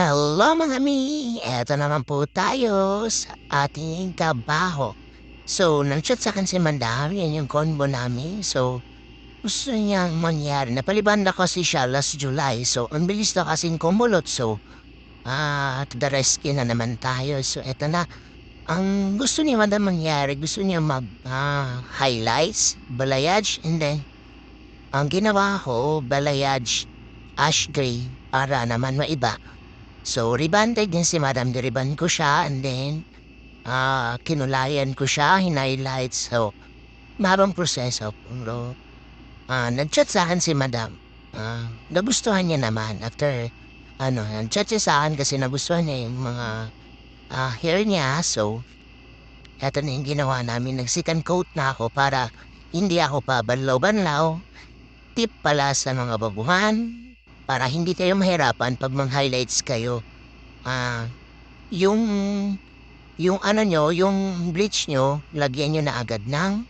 Hello mga mi! Eto naman po tayo sa ating trabaho. So, nag-chat sa'kin si madam, yan yung convo namin. So, gusto niyang mangyari. Napaliban na kasi siya last July. So, ang bilis na kasing kumulot. So, to the rescue na naman tayo. So, eto na. Ang gusto niya madam mangyari, gusto niya mag-highlights, balayage, and then, ang ginawa ko, balayage, ash gray, para naman maiba. So, rebanded din si madam, niriban ko siya and then, kinulayan ko siya, hinighlights. So, mahabang proseso. Pero, nag-chat sa'kin si madam. Nagustuhan niya naman after, nag-chat siya sa'kin kasi nagustuhan niya yung mga, hair niya. So, eto na yung ginawa namin. Nag-second coat na ako para hindi ako pa banlaw-banlaw. Tip pala sa mga baguhan para hindi kayo mahirapan 'pag mag-highlights kayo. Ah, yung yung bleach niyo, lagyan niyo na agad ng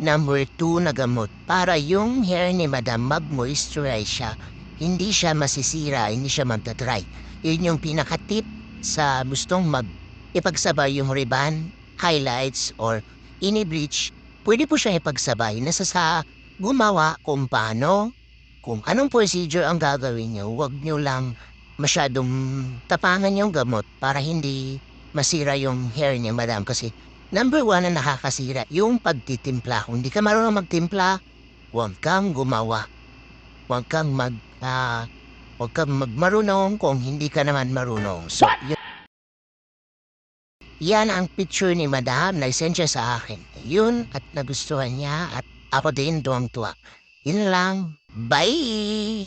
number 2 na gamot para yung hair ni madam mag-moisturize siya. Hindi siya masisira, hindi siya magda-dry. Yun yung pinaka-tip sa gustong ipagsabay yung ribbon, highlights, or ini-bleach. Pwede po siya ipagsabay. Nasa sa gumawa kung paano, kung anong procedure ang gagawin niyo. Huwag niyo lang masyadong tapangan yung gamot para hindi masira yung hair niya madam. Kasi number 1 na nakakasira yung pagtitimpla. Kung hindi ka marunong magtimpla, huwag kang gumawa. Huwag kang huwag kang magmarunong kung hindi ka naman marunong. So, yan ang picture ni madam na send siya sa akin. Yun at nagustuhan niya at ako din tuwang-tuwa. Yun lang. Bye!